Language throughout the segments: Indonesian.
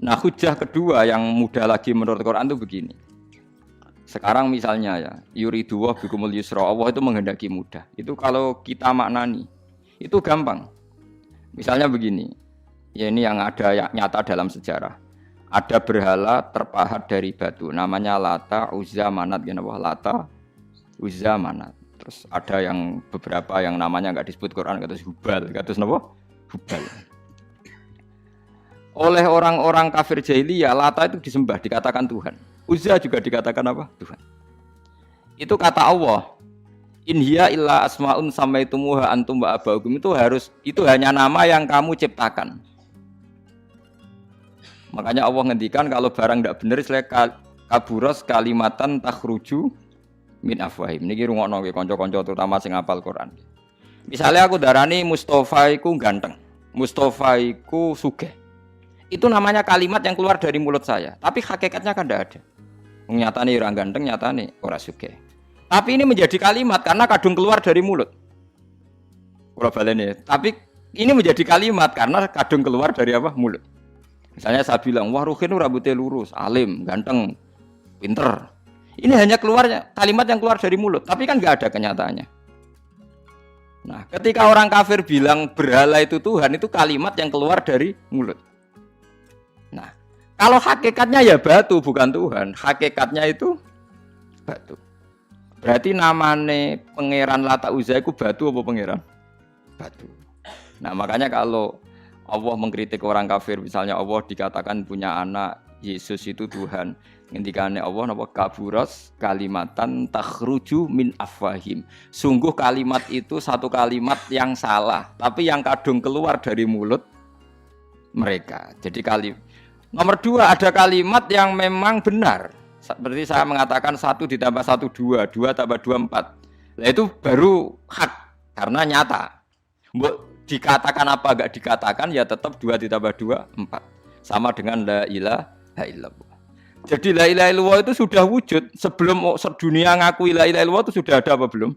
Nah, hujah kedua yang mudah lagi menurut Quran itu begini. Sekarang misalnya ya, yuridu wa bikumul yusra, Allah itu menghendaki mudah. Itu kalau kita maknani, itu gampang. Misalnya begini, ya ini yang ada nyata dalam sejarah. Ada berhala terpahat dari batu, namanya Lata, Uzza, Manat, ya Lata, Uzza, Manat. Terus ada yang beberapa yang namanya nggak disebut Quran, kata Hubal, kata apa? Hubal. Oleh orang-orang kafir jahiliyah, Lata itu disembah, dikatakan Tuhan. Uzza juga dikatakan apa? Tuhan. Itu kata Allah. In hiya illa asmaun samaitumuha antum wa abaukum, itu hanya nama yang kamu ciptakan. Makanya Allah ngendikan kalau barang tidak benar istilah kaburos kalimatan takhruju min afwahim. Niki rungokno nggih kanca-kanca terutama sing hafal Quran. Misalnya aku darani Mustofa iku ganteng, Mustofa iku sugih. Itu namanya kalimat yang keluar dari mulut saya, tapi hakikatnya kan tidak ada. Nyatane ora ganteng, nyatane ora sugih. Tapi ini menjadi kalimat karena kadung keluar dari mulut. Ora baleni, tapi ini menjadi kalimat karena kadung keluar dari apa? Mulut. Misalnya saya bilang, wah Ruhin rambutnya lurus, alim, ganteng, pinter. Ini hanya keluarnya kalimat yang keluar dari mulut, tapi kan nggak ada kenyataannya. Nah, ketika orang kafir bilang berhala itu Tuhan, itu kalimat yang keluar dari mulut. Nah, kalau hakikatnya ya batu bukan Tuhan, hakikatnya itu batu. Berarti namane pangeran Lata Uzza itu batu apa pangeran? Batu. Nah, makanya kalau Allah mengkritik orang kafir, misalnya Allah dikatakan punya anak, Yesus itu Tuhan. Ngendikane Allah napa kaburas kalimatan takhruju min afwahim. Sungguh kalimat itu satu kalimat yang salah, tapi yang kadung keluar dari mulut mereka. Jadi nomor dua, ada kalimat yang memang benar. Seperti saya mengatakan 1 ditambah 1 2, 2 tambah 2 4. Nah itu baru hak karena nyata. Dikatakan apa enggak dikatakan ya tetap 2 ditambah 2 4. Sama dengan la ilaha illallah. Jadi la ilaha illallah itu sudah wujud sebelum dunia ngakui la ilaha illallah itu sudah ada apa belum?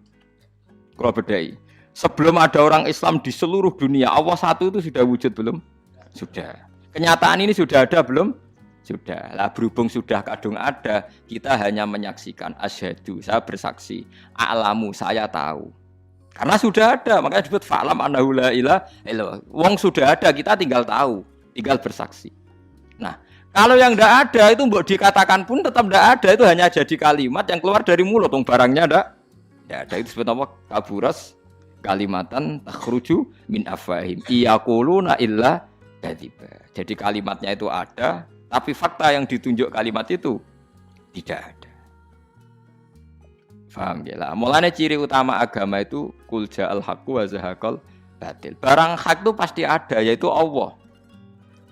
Kalau bedai. Sebelum ada orang Islam di seluruh dunia, Allah satu itu sudah wujud belum? Sudah. Kenyataan ini sudah ada belum? Sudah. Lah berhubung sudah kadung ada, kita hanya menyaksikan asyhadu, saya bersaksi, a'lamu, saya tahu. Karena sudah ada, makanya disebut fa'lam annahu la ilaha illallah. Wong sudah ada, kita tinggal tahu, tinggal bersaksi. Nah, kalau yang tidak ada itu mbok dikatakan pun tetap tidak ada, itu hanya jadi kalimat yang keluar dari mulut, wong barangnya tidak ada. Itu disebut apa? Kaburas kalimatan takhruju min afwahim. Iyaquluna illa kadziba. Jadi kalimatnya itu ada, tapi fakta yang ditunjuk kalimat itu tidak ada. Paham ya lah. Mulanya ciri utama agama itu kul ja'al haqqu wa zahaqal batil. Barang hak itu pasti ada, yaitu Allah.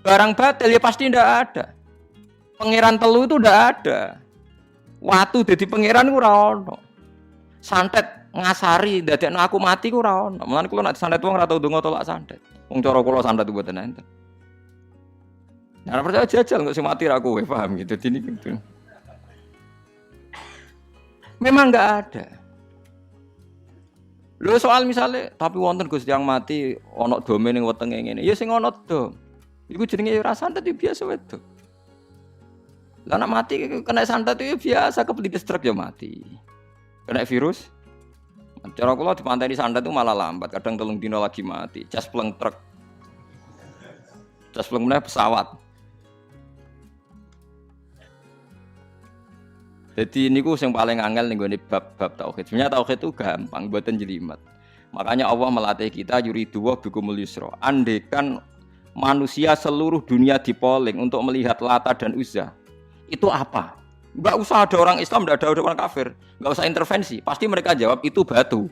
Barang batil ya pasti tidak ada. Pangeran telu itu tidak ada. Watu jadi pangeran ku ora ono. Santet ngasari dadekno aku mati ku ora ono. Mulane kula nek santet wong ora tau ndonga tolak santet. Wong cara kula santet mboten enten. Nah, percaya jajal kok sing mati ra kowe, paham gitu. Dini gitu. Memang enggak ada. Lho soal misalnya tapi wonten Gus yang mati ana dome ning wetenge ngene. Ya sing ana dom. Iku jenenge ora santet biasa wedok. Lah nek mati kena santet itu biasa kepelitis truk ya mati. Kena virus. Cara kula dipanteni santet itu malah lambat, kadang 3 dina lagi mati. Cas pleng truk. Cas pleng meneh pesawat. Jadi niku yang paling angel nih gue bab tauhid. Sebenarnya tauhid itu gampang, buatan jelimet. Makanya Allah melatih kita yuridu wa bikumul yusra. Andekan manusia seluruh dunia dipoling untuk melihat Lata dan Uzza, itu apa? Enggak usah ada orang Islam, enggak ada orang kafir, enggak usah intervensi. Pasti mereka jawab itu batu.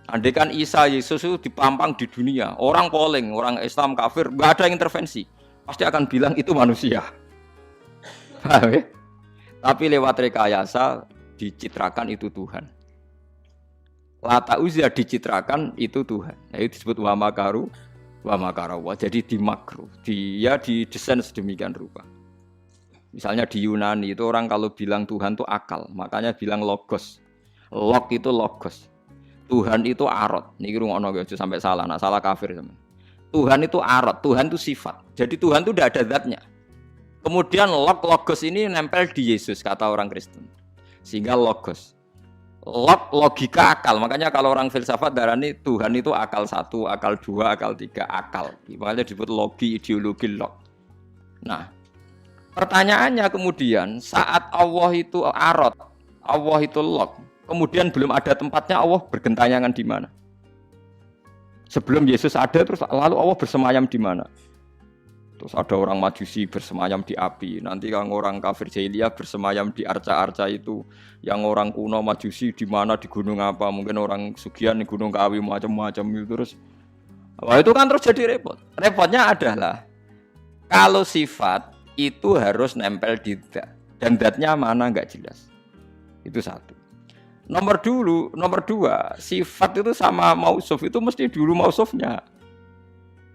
Andekan Isa Yesus itu dipampang di dunia, orang poling, orang Islam kafir, enggak ada yang intervensi. Pasti akan bilang itu manusia. Paham ya? Tapi lewat rekayasa dicitrakan itu Tuhan. Lata Uzza dicitrakan itu Tuhan. Nah, itu disebut wa makaru wa makarawa. Jadi dimakruh. Dia didesain sedemikian rupa. Misalnya di Yunani itu orang kalau bilang Tuhan itu akal, makanya bilang logos. Log itu logos. Tuhan itu arot. Niki rungokno aja sampai salah. Nah, salah kafir teman. Tuhan itu arot, Tuhan itu sifat. Jadi Tuhan itu tidak ada zatnya. Kemudian logos ini nempel di Yesus, kata orang Kristen. Sehingga logos. Logika akal. Makanya kalau orang filsafat darani Tuhan itu akal 1, akal 2, akal 3, akal. Makanya disebut logi, ideologi, log. Nah, pertanyaannya kemudian saat Allah itu arot, Allah itu log, kemudian belum ada tempatnya, Allah bergentayangan di mana? Sebelum Yesus ada, terus lalu Allah bersemayam di mana? Terus ada orang Majusi bersemayam di api. Nanti yang orang kafir jahiliyah bersemayam di arca-arca itu. Yang orang kuno Majusi di mana, di gunung apa? Mungkin orang Sugian di gunung Kawi macam-macam itu terus. Wah, itu kan terus jadi repot. Repotnya adalah kalau sifat itu harus nempel di dat. Dan datnya mana nggak jelas. Itu satu. Nomor dua, sifat itu sama mausuf itu mesti dulu mausufnya.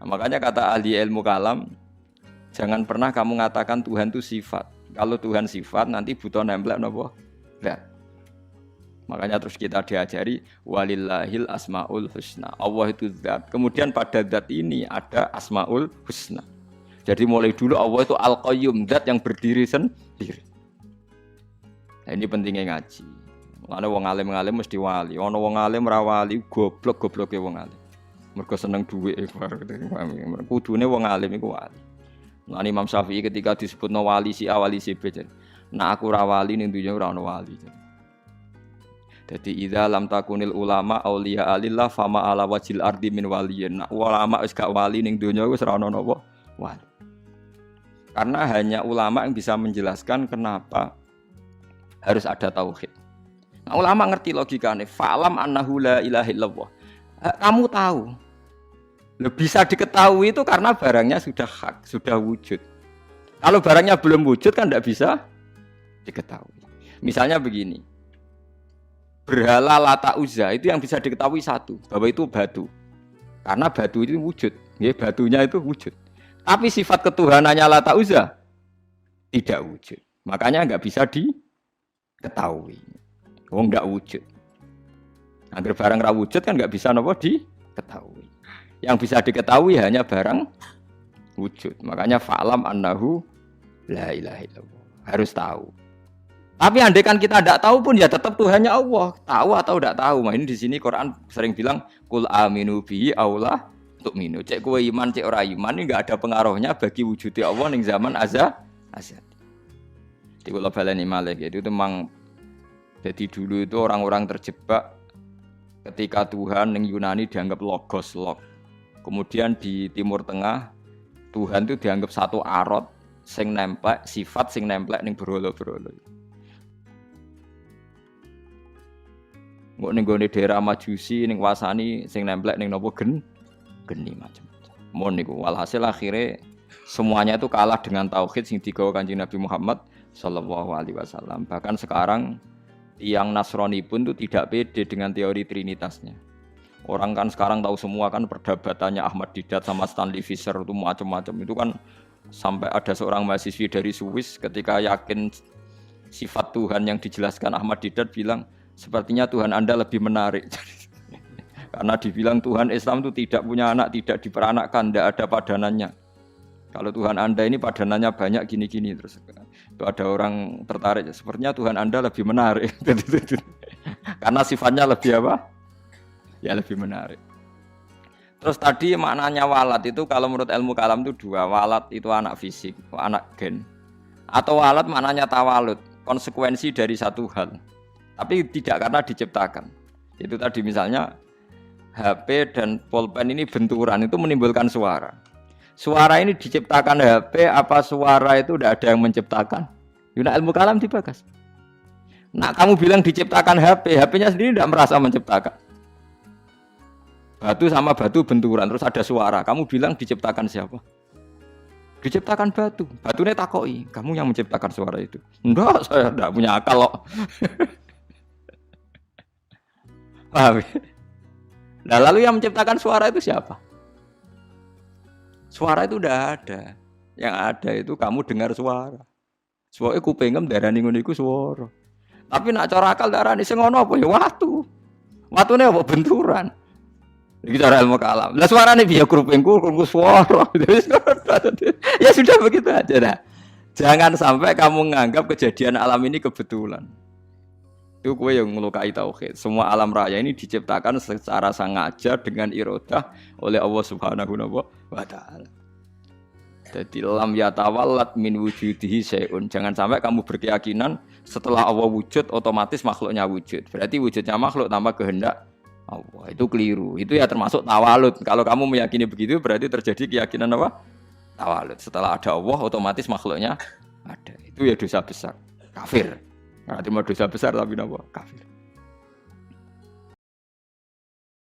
Nah, makanya kata ahli ilmu kalam, jangan pernah kamu mengatakan Tuhan itu sifat. Kalau Tuhan sifat nanti butuh nempel nopo. Nah. Makanya terus kita diajari walillahil asmaul husna. Allah itu zat. Kemudian pada zat ini ada asmaul husna. Jadi mulai dulu Allah itu al-qayyum, zat yang berdiri sendiri. Nah, ini pentingnya ngaji. Ana wong alim-alim mesti wali. Ana wong alim ra wali, goblok-gobloke wong alim. Mergo seneng dhuwit bareng. Kudune wong alim iku wali. Nah, Imam Syafi'i ketika disebutno wali si A wali si B. Nah aku ra wali ning dunya ora ana wali. Dadi idza lam takunil ulama auliya alillah fama ala wajil ardi min waliyin. Nah, ulama wis gak wali ning dunya wis ora ana napa wali. Karena hanya ulama yang bisa menjelaskan kenapa harus ada tauhid. Nah, ulama ngerti logikanya. Fa'lam annahu la ilaha illallah. Kamu tahu. Bisa diketahui itu karena barangnya sudah hak, sudah wujud. Kalau barangnya belum wujud kan tidak bisa diketahui. Misalnya begini. Berhala Lata Uzza itu yang bisa diketahui satu, bahwa itu batu. Karena batu itu wujud. Ya, batunya itu wujud. Tapi sifat ketuhanannya Lata Uzza tidak wujud. Makanya nggak bisa diketahui. Wong nggak wujud. Agar barang ra wujud kan nggak bisa nopo diketahui. Yang bisa diketahui hanya barang wujud. Makanya fa'lam annahu la ilaha illallah. Harus tahu. Tapi andai kan kita tidak tahu pun ya tetap Tuhannya Allah. Tahu atau tidak tahu. Nah, ini di sini Quran sering bilang kul aminu bihi aula tu'minu. Cek kowe iman cek ora iman ini enggak ada pengaruhnya bagi wujudnya Allah ning zaman azab. Di kula baleni malih itu memang. Jadi dulu itu orang-orang terjebak ketika Tuhan yang Yunani dianggap logos, log. Kemudian di Timur Tengah Tuhan itu dianggap satu arot sing nemplek, sifat sing nemplek ning berhala-berhala. Nggo ning gone daerah Majusi ning wasani sing nemplek ning napa geni macam-macam. Mon niku walhasil akhirnya semuanya itu kalah dengan tauhid sing digawa Kanjeng Nabi Muhammad sallallahu alaihi wasallam. Bahkan sekarang yang Nasrani pun itu tidak pede dengan teori trinitasnya. Orang kan sekarang tahu semua kan perdebatannya Ahmad Didat sama Stanley Fischer itu macam-macam. Itu kan sampai ada seorang mahasiswi dari Swiss ketika yakin sifat Tuhan yang dijelaskan Ahmad Didat bilang, sepertinya Tuhan Anda lebih menarik. Karena dibilang Tuhan Islam itu tidak punya anak, tidak diperanakkan, tidak ada padanannya. Kalau Tuhan Anda ini padanannya banyak gini-gini terus. Itu ada orang tertarik. Sepertinya Tuhan Anda lebih menarik. Karena sifatnya lebih apa? Ya lebih menarik. Terus tadi maknanya walat itu kalau menurut ilmu kalam itu dua. Walat itu anak fisik, anak gen. Atau walat maknanya tawalud, konsekuensi dari satu hal. Tapi tidak karena diciptakan. Itu tadi misalnya HP dan pulpen ini benturan itu menimbulkan suara. Suara ini diciptakan HP apa suara itu tidak ada yang menciptakan? Yuna ilmu kalam dibagas. Nah kamu bilang diciptakan HP, HP-nya sendiri tidak merasa menciptakan. Batu sama batu benturan terus ada suara. Kamu bilang diciptakan siapa? Diciptakan batu. Batunya takoi, kamu yang menciptakan suara itu. Enggak, saya tidak punya akal kok. Paham? Nah lalu yang menciptakan suara itu siapa? Suara itu udah ada. Yang ada itu kamu dengar suara. Suara kupingem darani ngono iku suara. Tapi nak cara akal darani sing ngono apa ya watu. Watune apa benturan. Iki cara ilmu kalam. Lah suarane piye krupingku swara. Ya sudah begitu aja dah. Jangan sampai kamu menganggap kejadian alam ini kebetulan. Itu kue yang melukai tauhid. Semua alam raya ini diciptakan secara sengaja dengan irodah oleh Allah Subhanahu wa taala. Jadi lam yatawallat min wujudihi syai'un. Jangan sampai kamu berkeyakinan setelah Allah wujud otomatis makhluknya wujud. Berarti wujudnya makhluk tanpa kehendak Allah. Itu keliru. Itu ya termasuk tawalud. Kalau kamu meyakini begitu berarti terjadi keyakinan apa? Tawalud. Setelah ada Allah otomatis makhluknya ada. Itu ya dosa besar. Kafir. Nah, cuma dosa besar tapi apa? Kafir.